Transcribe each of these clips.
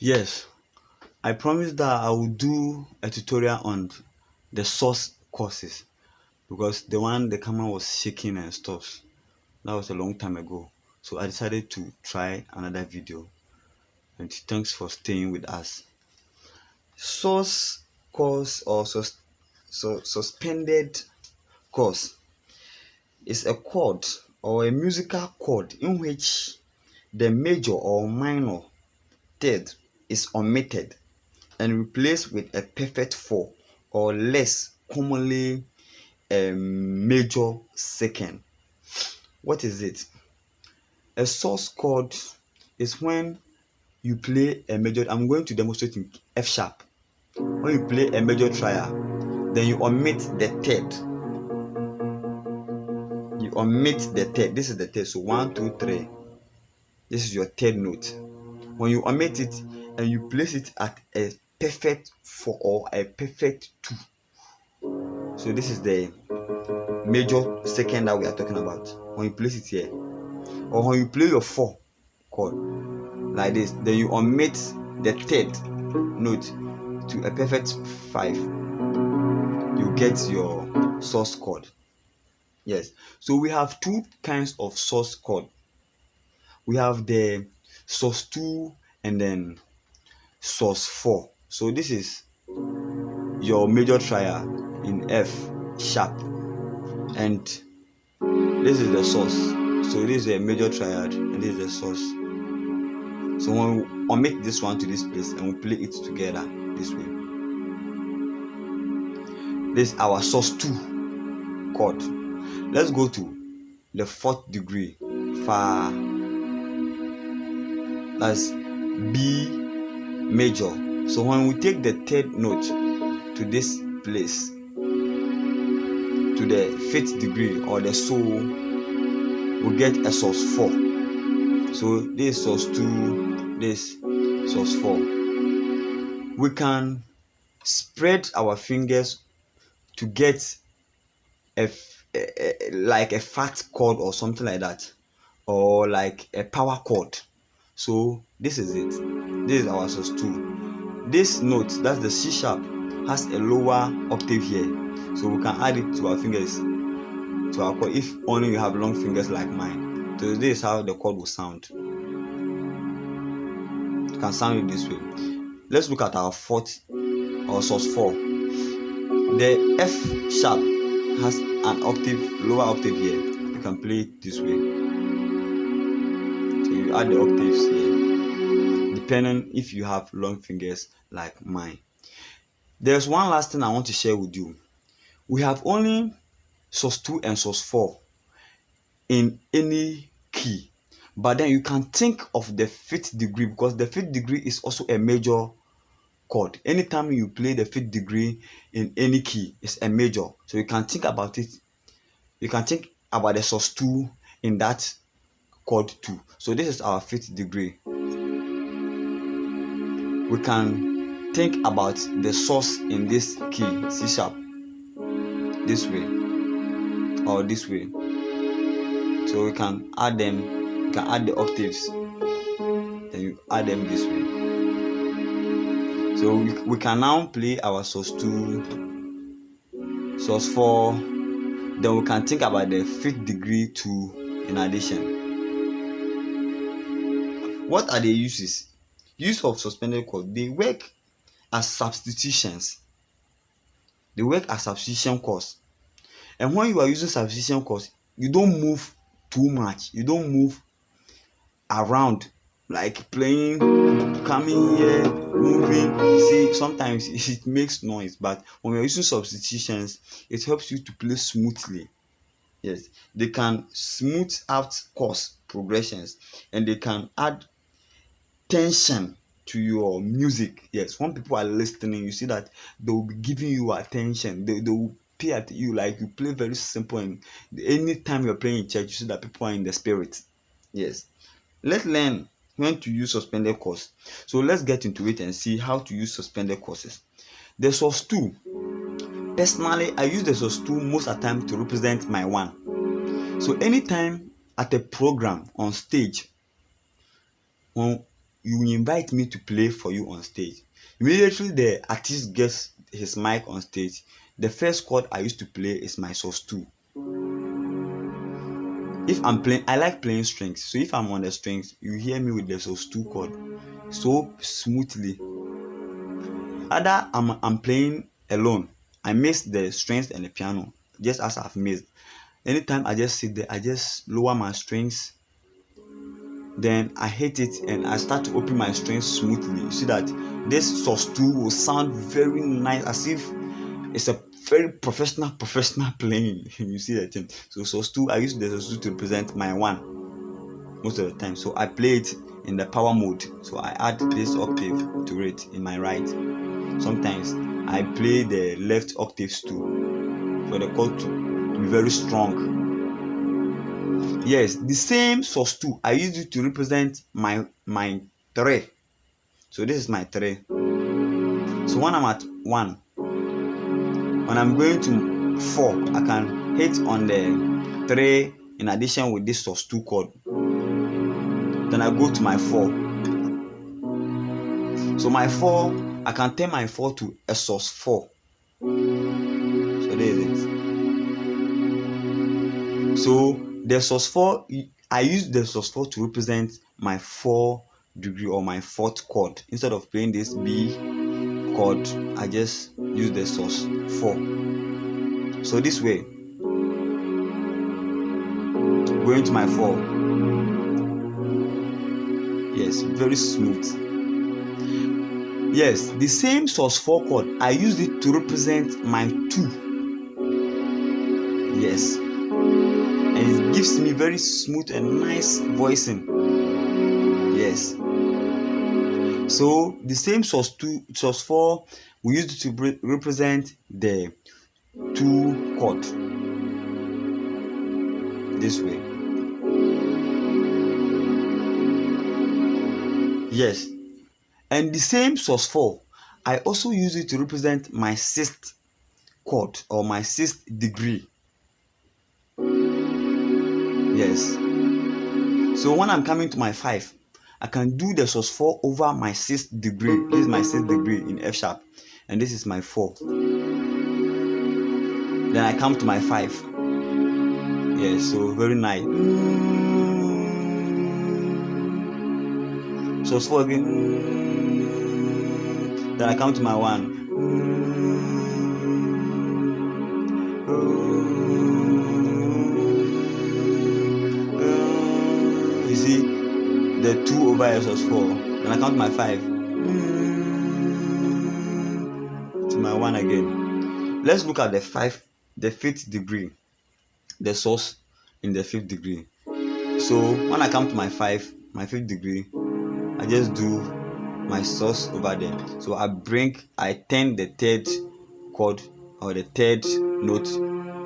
Yes, I promised that I will do a tutorial on the source courses because the camera was shaking and stuff. That was a long time ago. So I decided to try another video. And thanks for staying with us. Source course or suspended course is a chord or a musical chord in which the major or minor third is omitted and replaced with a perfect four, or less commonly a major second. What is it? A source chord is when you play a major. I'm going to demonstrate in F sharp. When you play a major triad, then you omit the third. You omit the third. This is the third. So 1, 2, 3. This is your third note. When you omit it and you place it at a perfect 4 or a perfect 2. So this is the major second that we are talking about. When you place it here, or when you play your 4 chord like this, then you omit the third note to a perfect 5. You get your source chord. Yes, so we have two kinds of source chord. We have the source 2 and then source 4. So this is your major triad in F sharp, and this is the source. So this is a major triad and this is the source. So when we omit this one to this place and we play it together this way, this is our source 2 chord. Let's go to the 4th degree, fa. That's B major. So when we take the third note to this place, to the 5th degree or the so, we get a source 4. So this is source 2, this source 4. We can spread our fingers to get like a fat chord or something like that, or like a power chord. So this is it. This is our source 2. This note, that's the C sharp, has a lower octave here, so we can add it to our fingers, to our chord, if only you have long fingers like mine. So this is how the chord will sound. You can sound it this way. Let's look at our 4th or source 4. The F sharp has an octave, lower octave here. You can play it this way. So you add the octaves here, depending if you have long fingers like mine. There's one last thing I want to share with you. We have only source 2 and source 4 in any key, but then you can think of the 5th degree, because the 5th degree is also a major chord. Anytime you play the 5th degree in any key, it's a major. So you can think about it. You can think about the source 2 in that chord too. So this is our 5th degree. We can think about the source in this key, C sharp, this way or this way. So we can add them. You can add the octaves, then you add them this way. So we can now play our source 2, source 4. Then we can think about the 5th degree too in addition. What are the uses? Use of suspended chord. They work as substitutions. They work as substitution chords. And when you are using substitution chords, you don't move too much. You don't move around like playing, coming here, moving. See, sometimes it makes noise, but when you're using substitutions, it helps you to play smoothly. Yes, they can smooth out chords progressions, and they can add tension to your music. Yes, when people are listening, you see that they will be giving you attention. They will pay at you like you play very simple, and anytime you're playing in church, you see that people are in the spirit. Yes, let's learn when to use suspended chords. So let's get into it and see how to use suspended chords. The source 2. Personally, I use the source 2 most of the time to represent my 1. So anytime at a program on stage, when you invite me to play for you on stage. Immediately the artist gets his mic on stage, the first chord I used to play is my sus2. If I'm playing, I like playing strings, so if I'm on the strings, you hear me with the sus2 chord so smoothly. Other I'm playing alone, I miss the strings and the piano, just as I've missed. Anytime I just sit there, I just lower my strings, then I hit it and I start to open my strings smoothly. You see that this sus2 will sound very nice, as if it's a very professional playing. You see that thing. So sus2, I use the sus2 to represent my 1 most of the time. So I play it in the power mode, so I add this octave to it in my right. Sometimes I play the left octaves too, for the chord to be very strong. Yes, the same sus2 I use it to represent my 3. So this is my 3. So when I'm at 1, when I'm going to 4, I can hit on the 3 in addition with this sus2 chord. Then I go to my 4. So my 4, I can turn my 4 to a sus4. So there is it. So the sus4, I use the sus4 to represent my 4 degree or my 4th chord. Instead of playing this B chord, I just use the sus4. So this way, going to my 4. Yes, very smooth. Yes, the same sus4 chord, I use it to represent my 2. Yes, and it gives me very smooth and nice voicing. Yes. So the same sus4, we use it to represent the 2 chord. This way. Yes. And the same sus4, I also use it to represent my 6th chord or my 6th degree. Yes. So when I'm coming to my 5, I can do the sus4 over my 6th degree. This is my 6th degree in F sharp, and this is my 4. Then I come to my 5. Yes, so very nice. Sus4 again. Then I come to my 1. You see the 2 over a sus4. Then I count my 5 to my 1 again. Let's look at the 5th degree, the sus in the 5th degree. So when I come to my 5th degree, I just do my sus over there. So I turn the 3rd chord or the 3rd note.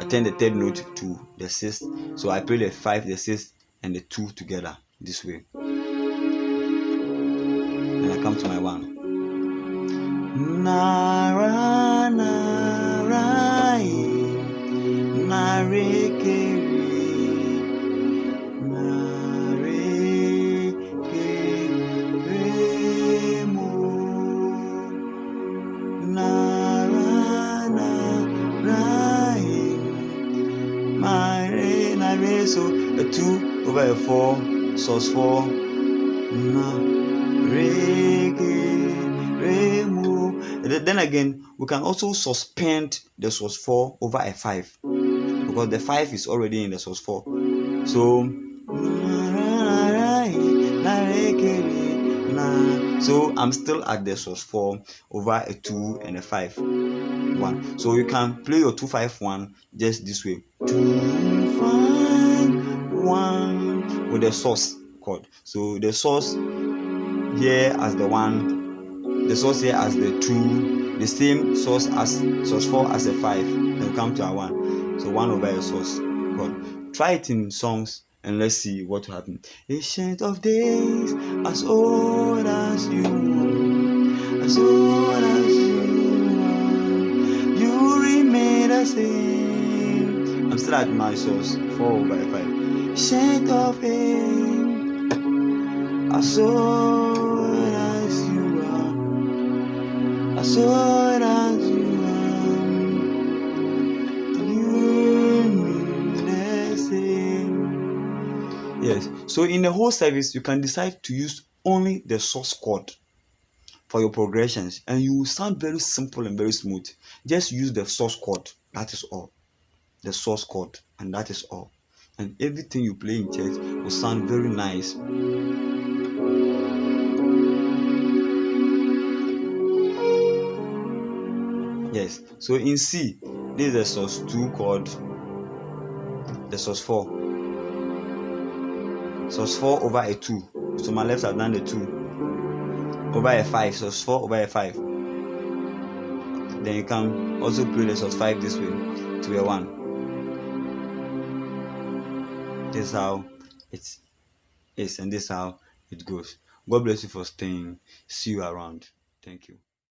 I turn the 3rd note to the 6th. So I play the 5, the 6th, and the 2 together this way. Then I come to my 1. Nara nara so a 2 over a 4, sus4, then again we can also suspend the sus4 over a 5, because the 5 is already in the sus4. So I'm still at the sus4 over a 2 and a 5 1. So you can play your 2-5-1 just this way, 2-5-1 with the sus chord. So the sus here as the 1, the sus here as the 2, the same sus as sus4 as a 5. Then we come to our 1. So 1 over a sus chord. Try it in songs and let's see what will happen. Ancient of days, as old as you, as old as you remain the same. I'm still at my sus 4 over a 5. Ancient of days, as old So that you mean the same. Yes. So in the whole service, you can decide to use only the source chord for your progressions, and you will sound very simple and very smooth. Just use the source chord. That is all. The source chord, and that is all. And everything you play in church will sound very nice. Yes. So in C, this is the source 2 chord, the source 4. Source 4 over a 2. So my left has done the 2 over a 5. Source 4 over a 5. Then you can also play the source 5 this way to a 1. This is how it is, and this is how it goes. God bless you for staying. See you around. Thank you.